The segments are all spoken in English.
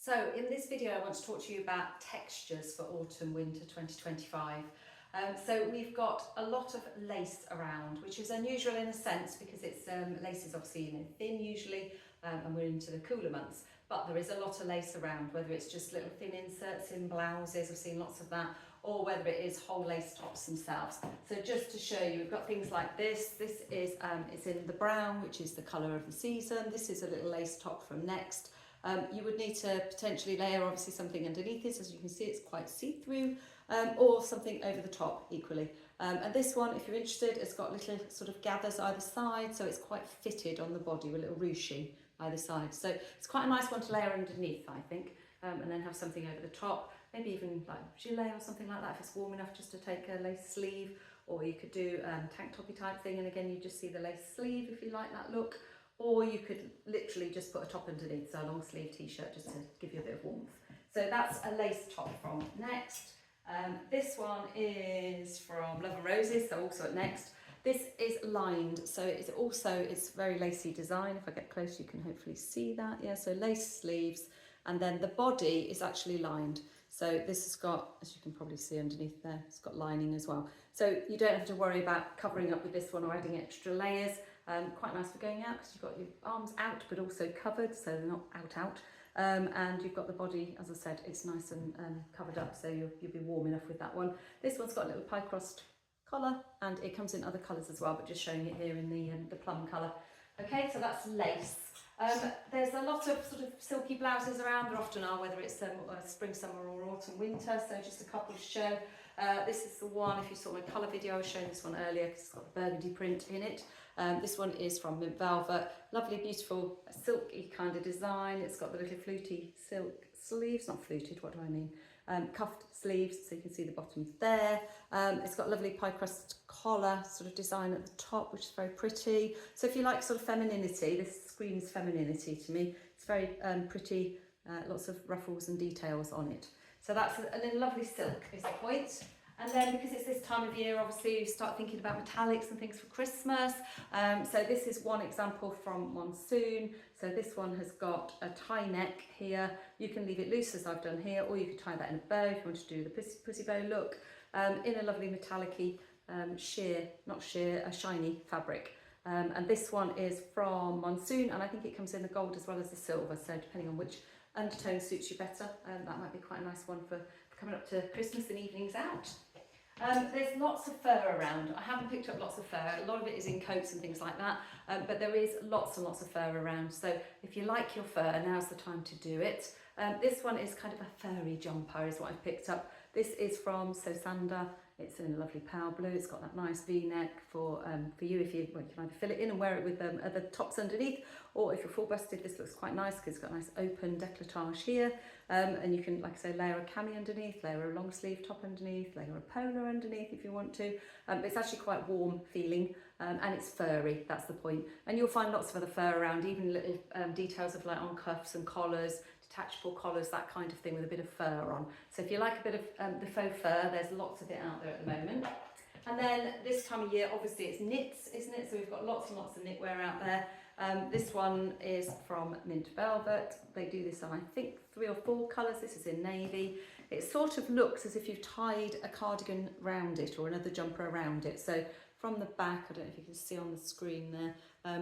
So in this video I want to talk to you about textures for autumn winter 2025. So we've got a lot of lace around, which is unusual in a sense because it's lace is obviously thin usually, and we're into the cooler months, but there is a lot of lace around, whether it's just little thin inserts in blouses, I've seen lots of that, or whether it is whole lace tops themselves. So just to show you, we've got things like this. This is it's in the brown, which is the colour of the season. This is a little lace top from Next. You would need to potentially layer obviously something underneath this. As you can see, it's quite see-through, or something over the top equally. And this one, if you're interested, it's got little sort of gathers either side, so it's quite fitted on the body with a little ruching either side. So it's quite a nice one to layer underneath, I think, and then have something over the top. Maybe even like gilet or something like that if it's warm enough, just to take a lace sleeve, or you could do tank toppy type thing, and again you just see the lace sleeve if you like that look. Or you could literally just put a top underneath, so a long sleeve t-shirt just to give you a bit of warmth. So that's a lace top from Next. This one is from Love and Roses, so also at Next. This is lined, so it's very lacy design. If I get close, you can hopefully see that. Yeah, so lace sleeves, and then the body is actually lined. So this has got, as you can probably see underneath there, it's got lining as well. So you don't have to worry about covering up with this one or adding extra layers. Quite nice for going out because you've got your arms out but also covered, so they're not out. And you've got the body, as I said, it's nice and covered up, so you'll be warm enough with that one. This one's got a little pie crust collar, and it comes in other colours as well, but just showing it here in the plum colour. Okay, so that's lace. There's a lot of sort of silky blouses around. There often are, whether it's spring, summer or autumn, winter, so just a couple to show. This is the one, if you saw my colour video, I was showing this one earlier because it's got the burgundy print in it. This one is from Mint Velvet, lovely, beautiful, silky kind of design. It's got the little fluty silk sleeves, not fluted, what do I mean? Cuffed sleeves, so you can see the bottoms there. It's got lovely pie crust collar sort of design at the top, which is very pretty. So if you like sort of femininity, this screams femininity to me. It's very pretty, lots of ruffles and details on it. So that's a little lovely silk is the point. And then because it's this time of year, obviously you start thinking about metallics and things for Christmas. So this is one example from Monsoon. So this one has got a tie neck here. You can leave it loose as I've done here, or you could tie that in a bow if you want to do the pussy bow look, in a lovely metallic-y a shiny fabric. And this one is from Monsoon, and I think it comes in the gold as well as the silver, so depending on which undertone suits you better, that might be quite a nice one for coming up to Christmas and evenings out. There's lots of fur around. I haven't picked up lots of fur. A lot of it is in coats and things like that, but there is lots and lots of fur around. So if you like your fur, now's the time to do it. This one is kind of a furry jumper is what I've picked up. This is from Sosanda. It's in a lovely pale blue. It's got that nice V-neck for you if you can either fill it in and wear it with other tops underneath, or if you're full busted, this looks quite nice because it's got a nice open décolletage here, and you can, like I say, layer a cami underneath, layer a long sleeve top underneath, layer a polo underneath if you want to. It's actually quite warm feeling, and it's furry, that's the point. And you'll find lots of other fur around, even little details of like on cuffs and collars, detachable collars, that kind of thing with a bit of fur on. So if you like a bit of the faux fur, there's lots of it out there at the moment. And then this time of year, obviously it's knits, isn't it? So we've got lots and lots of knitwear out there. This one is from Mint Velvet. They do this on, I think, 3 or 4 colours. This is in navy. It sort of looks as if you've tied a cardigan around it or another jumper around it. So from the back, I don't know if you can see on the screen there,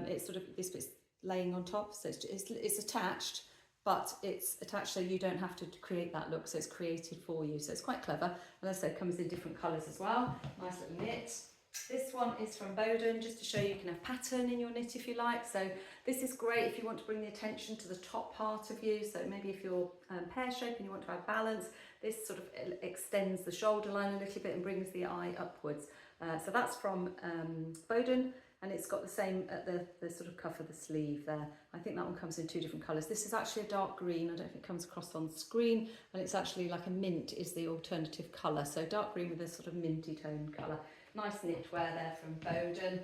it's sort of, this bit's laying on top, so it's attached, but it's attached so you don't have to create that look, so it's created for you. So it's quite clever. And as I said, it comes in different colours as well. Nice little knit. This one is from Bowden, just to show you can have pattern in your knit if you like. So this is great if you want to bring the attention to the top part of you. So maybe if you're pear shape and you want to have balance, this sort of extends the shoulder line a little bit and brings the eye upwards. So that's from Bowden. And it's got the same at the sort of cuff of the sleeve there. I think that one comes in 2 different colours. This is actually a dark green. I don't think it comes across on screen. And it's actually like a mint is the alternative colour. So dark green with a sort of minty tone colour. Nice knitwear there from Bowden.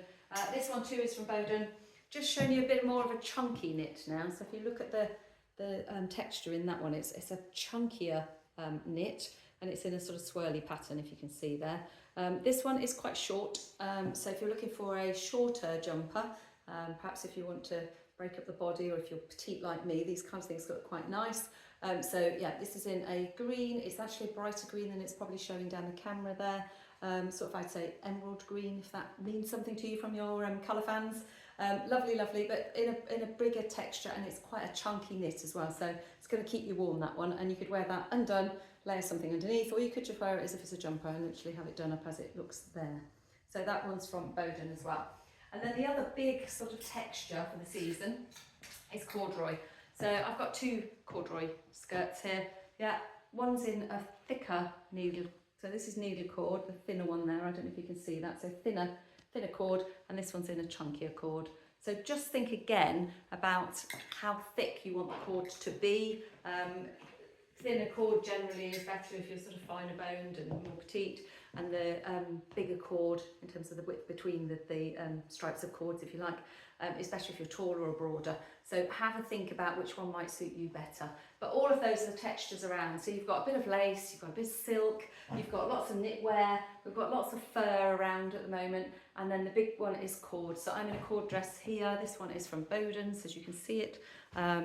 This one too is from Bowden. Just showing you a bit more of a chunky knit now. So if you look at the texture in that one, it's a chunkier knit. And it's in a sort of swirly pattern, if you can see there. This one is quite short, so if you're looking for a shorter jumper, perhaps if you want to break up the body, or if you're petite like me, these kinds of things look quite nice. So yeah, this is in a green. It's actually a brighter green than it's probably showing down the camera there. Sort of, I'd say emerald green, if that means something to you from your colour fans. Lovely, lovely, but in a bigger texture, and it's quite a chunky knit as well, so it's going to keep you warm, that one. And you could wear that undone, layer something underneath, or you could just wear it as if it's a jumper and literally have it done up as it looks there. So that one's from Bowden as well. And then the other big sort of texture for the season is corduroy. So I've got 2 corduroy skirts here. Yeah, one's in a thicker needle. So this is needle cord, the thinner one there. I don't know if you can see that. So thinner cord, and this one's in a chunkier cord. So just think again about how thick you want the cord to be. Thinner cord generally is better if you're sort of finer boned and more petite, and the bigger cord in terms of the width between the stripes of cords, if you like, especially if you're taller or broader. So have a think about which one might suit you better. But all of those are the textures around. So you've got a bit of lace, you've got a bit of silk, you've got lots of knitwear, we've got lots of fur around at the moment, and then the big one is cord. So I'm in a cord dress here. This one is from Bowden, so as you can see it.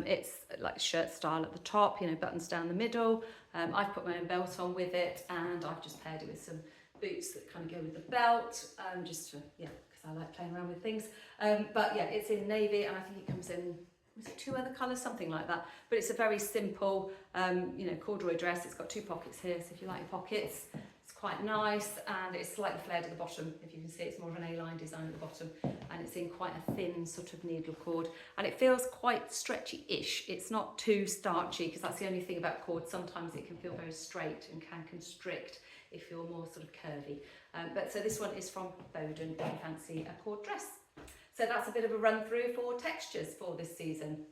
It's like shirt style at the top, you know, buttons down the middle. I've put my own belt on with it, and I've just paired it with some boots that kind of go with the belt, just to, yeah, because I like playing around with things. But yeah, it's in navy, and I think it comes in, was it 2 other colours, something like that. But it's a very simple, you know, corduroy dress. It's got 2 pockets here, so if you like your pockets, it's quite nice, and it's slightly flared at the bottom. If you can see, it's more of an A-line design at the bottom, and it's in quite a thin sort of needle cord, and it feels quite stretchy-ish. It's not too starchy, because that's the only thing about cord. Sometimes it can feel very straight and can constrict if you're more sort of curvy. But so this one is from Bowden if you fancy a cord dress. So that's a bit of a run through for textures for this season.